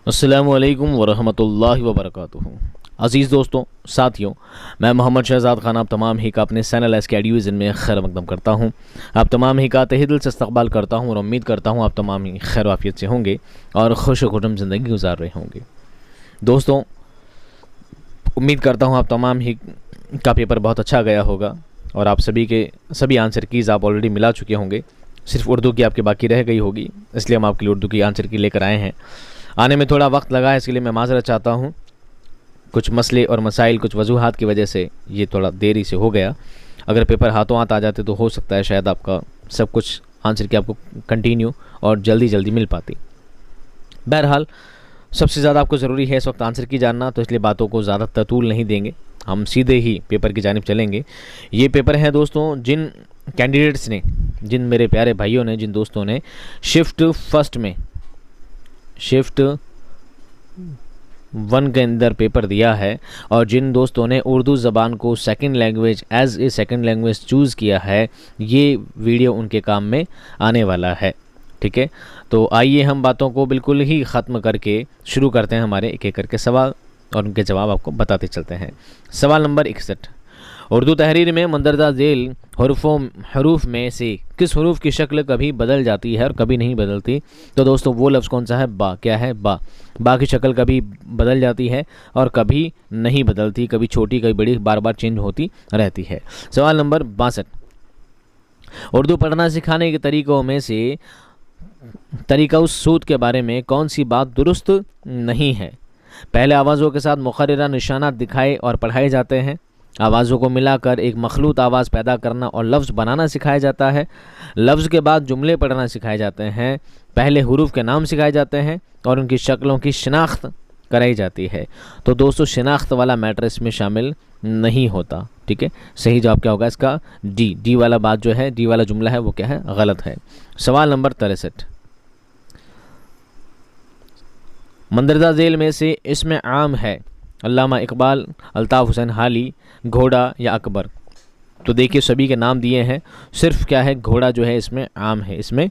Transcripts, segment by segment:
अस्सलामुअलैकुम वरहमतुल्लाहि वबरकातुहू। अज़ीज़ दोस्तों, साथियों, मैं मोहम्मद शहज़ाद खान आप तमाम ही का अपने चैनल एस के एडियोज़ में खैर मकदम करता हूँ। आप तमाम ही का तहे दिल से इस्तक़बाल करता हूँ और उम्मीद करता हूँ आप तमाम ही खैर वाफ़ियत से होंगे और खुश खुशम ज़िंदगी गुजार रहे होंगे। दोस्तों, उम्मीद करता हूँ आप तमाम ही का पेपर बहुत अच्छा गया होगा और आप सभी के सभी आंसर कीज़ आप ऑलरेडी मिला चुके होंगे। सिर्फ उर्दू की आपकी बाकी रह गई होगी, इसलिए हम आपके लिए उर्दू की आंसर की लेकर आए हैं। आने में थोड़ा वक्त लगा है, इसके लिए मैं माज़रत चाहता हूँ। कुछ मसले और मसाइल, कुछ वजूहात की वजह से ये थोड़ा देरी से हो गया। अगर पेपर हाथों हाथ आ जाते तो हो सकता है शायद आपका सब कुछ आंसर की आपको कंटिन्यू और जल्दी जल्दी मिल पाती। बहरहाल, सबसे ज़्यादा आपको ज़रूरी है इस वक्त आंसर की जानना, तो इसलिए बातों को ज़्यादा ततूल नहीं देंगे, हम सीधे ही पेपर की जानिब चलेंगे। ये पेपर है दोस्तों, जिन कैंडिडेट्स ने, जिन मेरे प्यारे भाइयों ने, जिन दोस्तों ने शिफ्ट फर्स्ट में शिफ्ट 1 के अंदर पेपर दिया है और जिन दोस्तों ने उर्दू ज़बान को second language as a second language choose किया है, ये वीडियो उनके काम में आने वाला है। ठीक है, तो आइए हम बातों को बिल्कुल ही ख़त्म करके शुरू करते हैं हमारे एक एक करके सवाल और उनके जवाब आपको बताते चलते हैं। सवाल नंबर 61, उर्दू तहरीर में मंदरजा झेल हरूफ में से किस हरूफ की शक्ल कभी बदल जाती है और कभी नहीं बदलती? तो दोस्तों, वो लफ्ज़ कौन सा है? बा। क्या है? बा। बा की शक्ल कभी बदल जाती है और कभी नहीं बदलती, कभी छोटी कभी बड़ी, बार बार चेंज होती रहती है। सवाल नंबर 62, उर्दू पढ़ना सिखाने के तरीक़ों में से तरीक़ा उस सूद के बारे में कौन सी बात दुरुस्त नहीं है? पहले आवाज़ों के साथ मुक़र्ररा निशानात दिखाए और पढ़ाए जाते हैं। आवाज़ों को मिलाकर एक मखलूत आवाज़ पैदा करना और लफ्ज़ बनाना सिखाया जाता है। लफ्ज़ के बाद जुमले पढ़ना सिखाए जाते हैं। पहले हुरूफ के नाम सिखाए जाते हैं और उनकी शक्लों की शिनाख्त कराई जाती है। तो दोस्तों, शिनाख्त वाला मैटर इसमें शामिल नहीं होता। ठीक है, सही जवाब क्या होगा इसका? डी वाला बात जो है, डी वाला जुमला है वो क्या है? गलत है। सवाल नंबर 63, मंदरजा झेल में से इसमें आम है अल्लामा इकबाल, अल्ताफ़ हुसैन हाली, घोड़ा या अकबर? तो देखिए, सभी के नाम दिए हैं, सिर्फ क्या है, घोड़ा जो है इसमें आम है, इसमें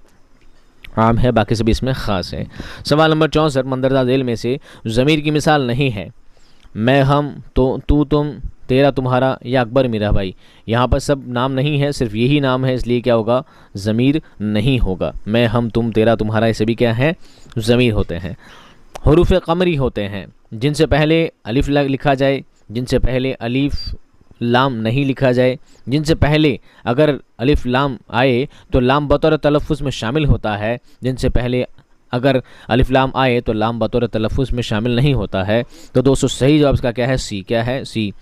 आम है, बाकी सभी इसमें ख़ास है। सवाल नंबर 64, मंदरजा झेल में से ज़मीर की मिसाल नहीं है। मैं, हम, तो, तू, तुम, तेरा, तुम्हारा या अकबर, मेरा भाई? यहाँ पर सब नाम नहीं है, सिर्फ यही नाम है, इसलिए क्या होगा? ज़मीर नहीं होगा। मैं, हम, तुम, तेरा, तुम्हारा, ये सभी क्या हैं? ज़मीर होते हैं। हुरूफ क़मरी होते हैं, जिनसे पहले अलिफ लिखा जाए, जिनसे पहले अलिफ लाम नहीं लिखा जाए, जिनसे पहले अगर अलिफ लाम आए तो लाम बतौर तलफ़्फ़ुज़ में शामिल होता है, जिनसे पहले अगर अलिफ लाम आए तो लाम बतौर तलफ़्फ़ुज़ में शामिल नहीं होता है। तो दोस्तों, सही जवाब इसका क्या है? सी। क्या है? सी।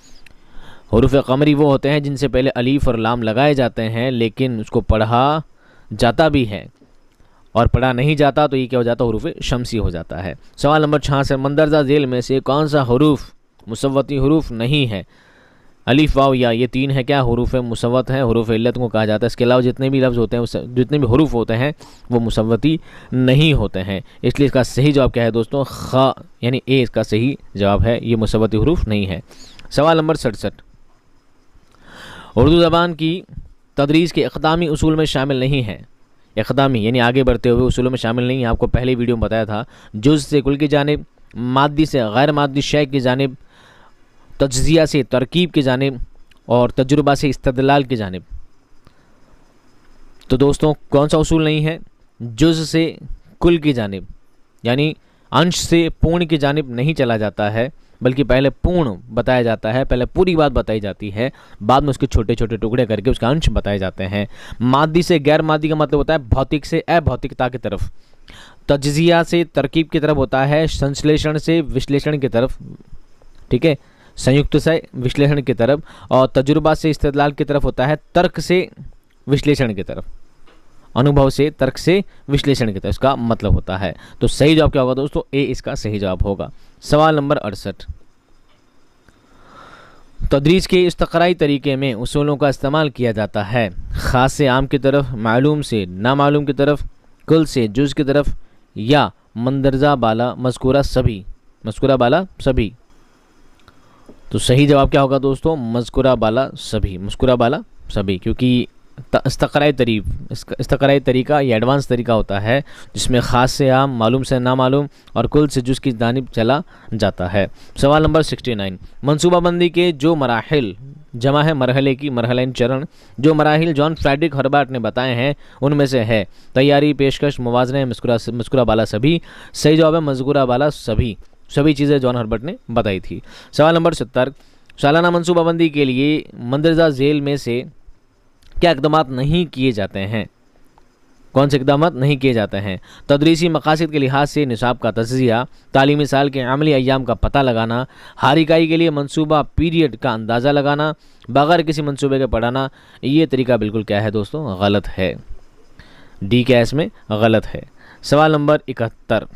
हुरूफ क़मरी वो होते हैं जिनसे पहले अलिफ और लाम लगाए जाते हैं, लेकिन उसको पढ़ा जाता भी है और पढ़ा नहीं जाता, तो ये क्या हो जाता है? हुरूफ शमसी हो जाता है। सवाल नंबर 66, मंदरजा झेल में से कौन सा हुरूफ मुसव्वती हुरूफ नहीं है? अलिफ, वाव, या, ये 3 है क्या? हुरूफ मुसव्वत है, हुरूफ इल्लत को कहा जाता है। इसके अलावा जितने भी लफ्ज़ होते हैं, जितने भी हुरूफ होते हैं, वो मुसव्वती नहीं होते हैं। इसलिए इसका सही जवाब क्या है दोस्तों? ख, यानी ए इसका सही जवाब है, ये मुसव्वती हुरूफ नहीं है। सवाल नंबर 67, उर्दू ज़बान की तदरीस के इक़दामी उसूल में शामिल नहीं है। इक़दामी यानी आगे बढ़ते हुए उसूलों में शामिल नहीं है। आपको पहले वीडियो में बताया था, जुज़ से कुल की जानिब, मादी से गैर मादी शय की जानिब, तज्ज़िया से तरकीब की जानिब और तजुर्बा से इस्तदलाल की जानिब। तो दोस्तों, कौन सा उसूल नहीं है? जुज़ से कुल की जानिब, यानी अंश से पूर्ण की जानिब नहीं चला जाता है, बल्कि पहले पूर्ण बताया जाता है, पहले पूरी बात बताई जाती है, बाद में उसके छोटे छोटे टुकड़े करके उसका अंश बताए जाते हैं। मादी से गैर मादी का मतलब होता है भौतिक से अभौतिकता की तरफ, तज्ज़िया से तरकीब की तरफ होता है संश्लेषण से विश्लेषण की तरफ, ठीक है, संयुक्त से विश्लेषण की तरफ, और तजुर्बा से इस्तदलाल की तरफ होता है तर्क से विश्लेषण की तरफ, अनुभव से तर्क से विश्लेषण की तरफ इसका मतलब होता है। तो सही जवाब क्या होगा दोस्तों? ए इसका सही जवाब होगा। सवाल नंबर 68, तदरीस के इस्तक़राई तरीके में उसूलों का इस्तेमाल किया जाता है। ख़ास से आम की तरफ, मालूम से नामालूम की तरफ, कुल से जुज़ की तरफ, या मंदरजा बाला मज़कूरा सभी, मज़कूरा बाला सभी? तो सही जवाब क्या होगा दोस्तों? मज़कूरा बाला सभी, मज़कूरा बाला सभी, क्योंकि इस्तक़राई तरीका या एडवांस तरीका होता है जिसमें ख़ास से आम, मालूम से नामालूम और कुल से जुज़ की जानिब चला जाता है। सवाल नंबर 69, मनसूबाबंदी के जो मराहिल, जमा है मरहले की, मरहला चरण, जो मराहिल जॉन फ्रेडरिक हर्बर्ट ने बताए हैं उनमें से है तैयारी, पेशकश, मुवाज़ने, मुस्कुरा बाला सभी। सही जवाब है मज़कूरा बाला सभी। सभी चीज़ें जॉन हर्बर्ट ने बताई थी। सवाल नंबर 70, सालाना मनसूबाबंदी के लिए मंदरजा झेल में से क्या इक़दामात नहीं किए जाते हैं? कौन से इक़दामात नहीं किए जाते हैं? तदरीसी मकासद के लिहाज से निसाब का तज़किया, तालीमी साल के अमली अय्याम का पता लगाना, हारिकाई के लिए मनसूबा पीरियड का अंदाज़ा लगाना, बगैर किसी मनसूबे के पढ़ाना। ये तरीका बिल्कुल क्या है दोस्तों? गलत है। डी क्या इसमें गलत है। सवाल नंबर 71,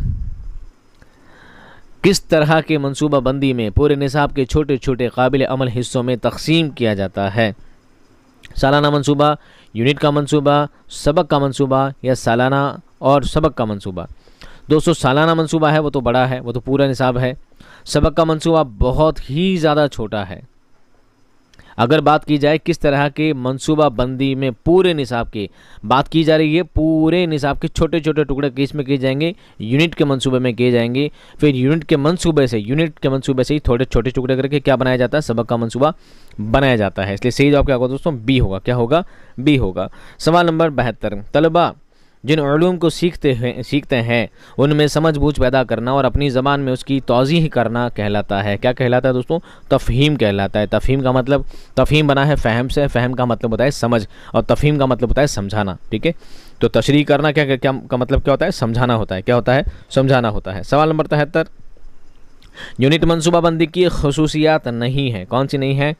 किस तरह के मनसूबाबंदी में पूरे निसाब के छोटे छोटे काबिल अमल हिस्सों में तकसीम किया जाता है? सालाना मंसूबा, यूनिट का मंसूबा, सबक का मंसूबा या सालाना और सबक का मंसूबा? दोस्तों सालाना मंसूबा है वो तो बड़ा है, वो तो पूरा निसाब है। सबक का मंसूबा बहुत ही ज़्यादा छोटा है। अगर बात की जाए किस तरह के मंसूबा बंदी में पूरे निसाब की बात की जा रही है, पूरे निसाब के छोटे छोटे टुकड़े किस में किए जाएंगे? यूनिट के मंसूबे में किए जाएंगे। फिर यूनिट के मंसूबे से ही थोड़े छोटे टुकड़े करके क्या बनाया जाता है? सबक का मंसूबा बनाया जाता है। इसलिए सही जवाब क्या होगा दोस्तों? बी होगा। क्या होगा? बी होगा। सवाल नंबर 72, तलबा जिन उलूम को सीखते हैं उनमें समझ बूझ पैदा करना और अपनी ज़बान में उसकी तौज़ीह करना कहलाता है। क्या कहलाता है दोस्तों? तफ़हीम कहलाता है। तफ़हीम का मतलब, तफ़हीम बना है फ़हम से, फ़हम का मतलब होता है समझ और तफ़हीम का मतलब होता है समझाना। ठीक है, तो तशरीह करना क्या का मतलब क्या होता है? समझाना होता है। क्या होता है? समझाना होता है। सवाल नंबर 73, यूनिट मनसूबाबंदी की खसूसियात नहीं है। कौन सी नहीं है?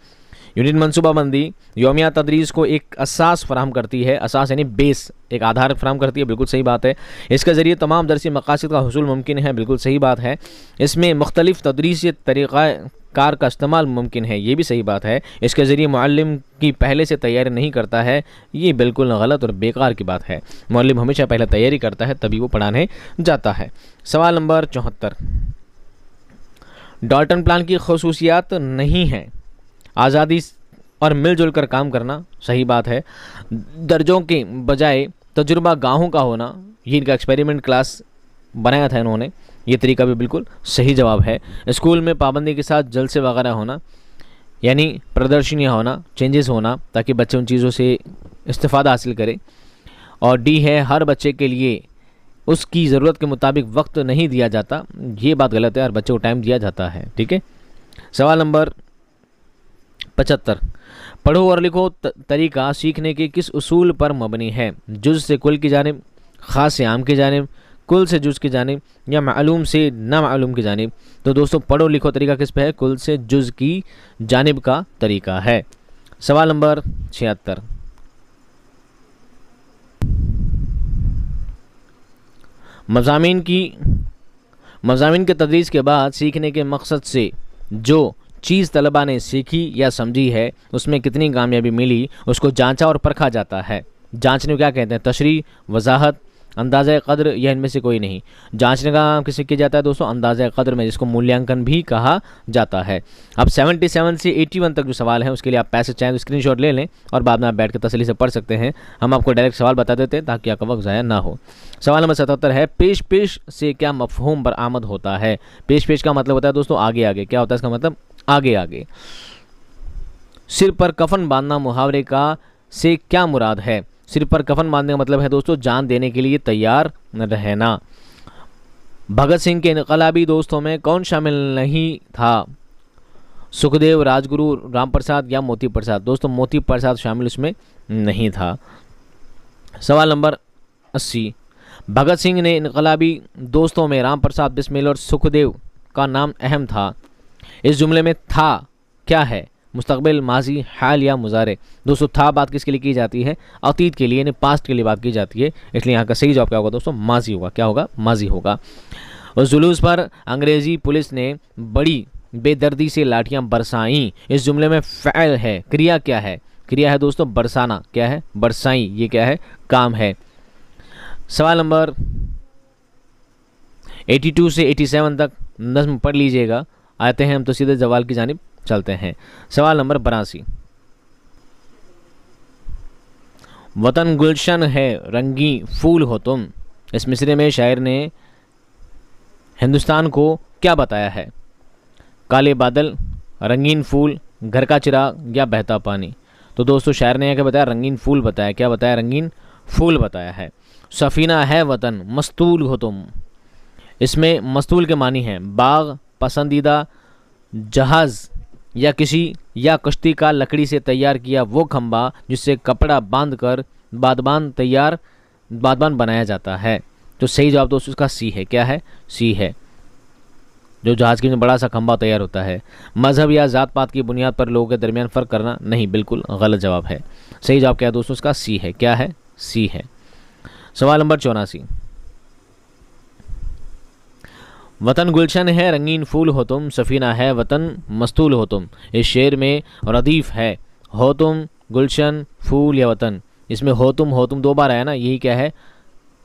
यूनिट मनसूबाबंदी यौमिया तदरीस को एक असास फराहम करती है। असास यानी बेस, एक आधार फराहम करती है। बिल्कुल सही बात है। इसके ज़रिए तमाम दरसी मकासद का हुसूल मुमकिन है। बिल्कुल सही बात है। इसमें मुख्तलिफ तदरीसी तरीक़ा कार का इस्तेमाल मुमकिन है। ये भी सही बात है। इसके ज़रिए मुअल्लिम की पहले से तैयारी नहीं करता है। ये बिल्कुल गलत और बेकार की बात है। मुअल्लिम हमेशा पहले तैयारी करता है तभी वो पढ़ाने जाता है। सवाल नंबर 74, डाल्टन प्लान की खसूसियात नहीं है। आज़ादी और मिलजुल कर काम करना, सही बात है। दर्जों के बजाय तजुर्बा गाहों का होना, ये इनका एक्सपेरिमेंट क्लास बनाया था इन्होंने, ये तरीका भी बिल्कुल सही जवाब है। स्कूल में पाबंदी के साथ जलसे वगैरह होना, यानी प्रदर्शनियाँ होना, चेंजेस होना, ताकि बच्चे उन चीज़ों से इस्तिफ़ादा हासिल करें। और डी है, हर बच्चे के लिए उसकी ज़रूरत के मुताबिक वक्त नहीं दिया जाता। ये बात गलत है, हर बच्चे को टाइम दिया जाता है। ठीक है। सवाल नंबर 75, पढ़ो और लिखो तरीका सीखने के किस उसूल पर मबनी है? जुज़ से कुल की जानिब, ख़ास से आम की जानिब, कुल से जुज़ की जानिब या मालूम से नामालूम की जानिब? तो दोस्तों पढ़ो लिखो तरीका किस पे है? कुल से जुज़ की जानिब का तरीका है। सवाल नंबर 76, मज़ामीन के तदरीस के बाद सीखने के मकसद से जो चीज़ तलबा ने सीखी या समझी है उसमें कितनी कामयाबी मिली, उसको जांचा और परखा जाता है। जांचने को क्या कहते हैं? तशरीह, वजाहत, अंदाज़ा क़द्र या इनमें से कोई नहीं। जांचने का काम किससे किया जाता है दोस्तों? अंदाज़ा क़द्र में, जिसको मूल्यांकन भी कहा जाता है। अब 77 से 81 तक जो सवाल है उसके लिए आप पैसे चाहें तो स्क्रीनशॉट ले लें और बाद में आप बैठ कर तसल्ली से पढ़ सकते हैं। हम आपको डायरेक्ट सवाल बता देते हैं ताकि आपका वक्त ज़ाया ना हो। सवाल नंबर 77 है, पेश पेश से क्या मफ़हूम बरामद होता है? पेश पेश का मतलब होता है दोस्तों आगे आगे। क्या होता है इसका मतलब? आगे आगे। सिर पर कफन बांधना मुहावरे का से क्या मुराद है? सिर पर कफन बांधने का मतलब है दोस्तों जान देने के लिए तैयार रहना। भगत सिंह के इनकलाबी दोस्तों में कौन शामिल नहीं था? सुखदेव, राजगुरु, राम प्रसाद या मोती प्रसाद? दोस्तों मोती प्रसाद शामिल इसमें नहीं था। सवाल नंबर 80, भगत सिंह ने इनकलाबी दोस्तों में राम प्रसाद, बिस्मिल और सुखदेव का नाम अहम था। इस जुमले में था क्या है? मुस्तकबिल, माजी, हाल या मुजारे? दोस्तों था बात किसके लिए की जाती है? अतीत के लिए, यानी पास्ट के लिए बात की जाती है। इसलिए यहाँ का सही जवाब क्या होगा दोस्तों? माजी होगा। क्या होगा? माजी होगा। उस जुलूस पर अंग्रेजी पुलिस ने बड़ी बेदर्दी से लाठियाँ बरसाईं। इस जुमले में फ़ैल है, क्रिया क्या है? क्रिया है दोस्तों बरसाना। क्या है? बरसाई। ये क्या है? काम है। सवाल नंबर 82 से 87 तक नज़्म पढ़ लीजिएगा। आते हैं हम तो सीधे जवाल की जानिब चलते हैं। सवाल नंबर 82, वतन गुलशन है रंगी फूल हो तुम। इस मिसरे में शायर ने हिंदुस्तान को क्या बताया है? काले बादल, रंगीन फूल, घर का चिराग या बहता पानी। तो दोस्तों शायर ने क्या बताया? रंगीन फूल बताया। क्या बताया? रंगीन फूल बताया है। सफ़ीना है वतन मस्तूल हो तुम। इसमें मस्तूल के मानी हैं बाग, पसंदीदा, जहाज़ या कश्ती का लकड़ी से तैयार किया वो खंबा जिससे कपड़ा बांधकर बादबान बनाया जाता है। तो सही जवाब दोस्तों उसका सी है। क्या है? सी है, जो जहाज़ के लिए बड़ा सा खंबा तैयार होता है। मज़हब या ज़ात पात की बुनियाद पर लोगों के दरमियान फ़र्क करना, नहीं, बिल्कुल गलत जवाब है। सही जवाब क्या है दोस्तों? उसका सी है। क्या है? सी है। सवाल नंबर 84, वतन गुलशन है रंगीन फूल हो तुम, सफ़ीना है वतन मस्तूल हो तुम। इस शेर में रदीफ़ है हो तुम, गुलशन, फूल या वतन। इसमें हो तुम दो बार आया ना, यही क्या है?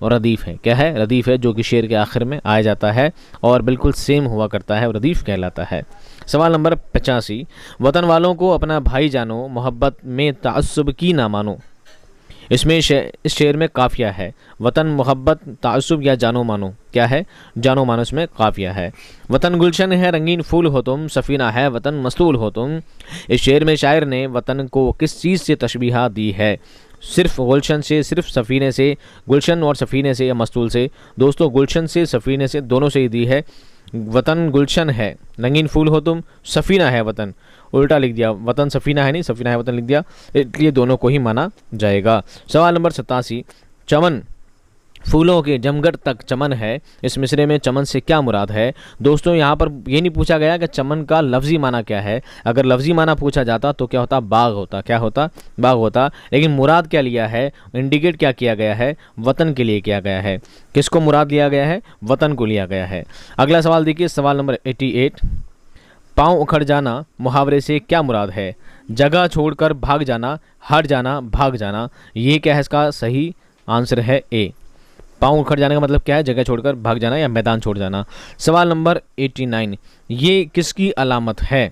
रदीफ़ है। क्या है? रदीफ़ है, जो कि शेर के आखिर में आ जाता है और बिल्कुल सेम हुआ करता है, रदीफ़ कहलाता है। सवाल नंबर 85, वतन वालों को अपना भाई जानो, मोहब्बत में ताअस्सुब की ना मानो। इसमें इस शेर में काफ़िया है वतन, मोहब्बत, ताअस्सुब या जानो मानो। क्या है? जानो मानो इसमें काफ़िया है। वतन गुलशन है रंगीन फूल हो तुम, सफ़ीना है वतन मस्तूल हो तुम। इस शेर में शायर ने वतन को किस चीज़ से तशबीह दी है? सिर्फ गुलशन से, सिर्फ सफ़ीने से, गुलशन और सफ़ीने से या मस्तूल से? दोस्तों गुलशन से, सफ़ीने से, दोनों से ही दी है। वतन गुलशन है रंगीन फूल हो तुम, सफ़ीना है वतन, उल्टा लिख दिया, वतन सफ़ीना है नहीं, सफ़ीना है वतन लिख दिया, इसलिए दोनों को ही माना जाएगा। सवाल नंबर 87, चमन फूलों के जमघट तक चमन है। इस मिसरे में चमन से क्या मुराद है? दोस्तों यहाँ पर ये नहीं पूछा गया कि चमन का लफ्ज़ी माना क्या है। अगर लफ्ज़ी माना पूछा जाता तो क्या होता? बाग होता। क्या होता? बाग होता। लेकिन मुराद क्या लिया है? इंडिकेट क्या किया गया है? वतन के लिए किया गया है। किसको मुराद लिया गया है? वतन को लिया गया है। अगला सवाल देखिए, सवाल नंबर 88, पाँव उखड़ जाना मुहावरे से क्या मुराद है? जगह छोड़कर भाग जाना, हट जाना, भाग जाना। ये क्या है? इसका सही आंसर है ए। पाँव उखड़ जाने का मतलब क्या है? जगह छोड़कर भाग जाना या मैदान छोड़ जाना। सवाल नंबर 89, ये किसकी अलामत है?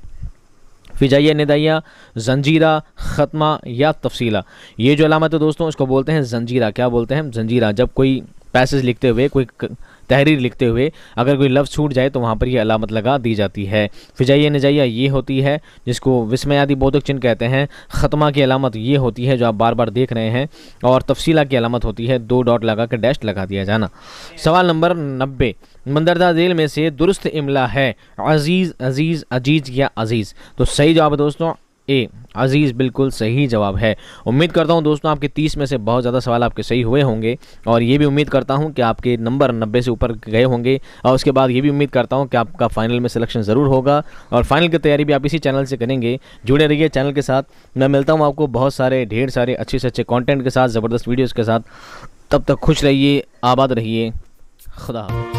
फिजाइया, निदाइया, जंजीरा, ख़त्मा या तफसीला। ये जो अलामत है दोस्तों इसको बोलते हैं जंजीरा। क्या बोलते हैं? जंजीरा। जब कोई पैसेज लिखते हुए, कोई तहरीर लिखते हुए अगर कोई लफ्ज़ छूट जाए तो वहाँ पर ये अलामत लगा दी जाती है। फिजाइया निजाइया ये होती है जिसको विस्मयादी बोधक चिन्ह कहते हैं। ख़त्मा की अलामत ये होती है जो आप बार बार देख रहे हैं। और तफसीला की अलामत होती है 2 डॉट लगा कर डैश लगा दिया जाना। सवाल नंबर 90, मंदरदा झेल में से दुरुस्त इमला है अजीज़, अजीज़, अजीज़ या अजीज़। तो सही जवाब है दोस्तों ए, अजीज़ बिल्कुल सही जवाब है। उम्मीद करता हूं दोस्तों आपके 30 में से बहुत ज़्यादा सवाल आपके सही हुए होंगे और ये भी उम्मीद करता हूं कि आपके नंबर 90 से ऊपर गए होंगे। और उसके बाद ये भी उम्मीद करता हूं कि आपका फाइनल में सिलेक्शन ज़रूर होगा और फाइनल की तैयारी भी आप इसी चैनल से करेंगे। जुड़े रहिए चैनल के साथ। मैं मिलता हूँ आपको बहुत सारे ढेर सारे अच्छे से अच्छे कॉन्टेंट के साथ, ज़बरदस्त वीडियोज़ के साथ। तब तक खुश रहिए, आबाद रहिए। खुदा हाफ़िज़।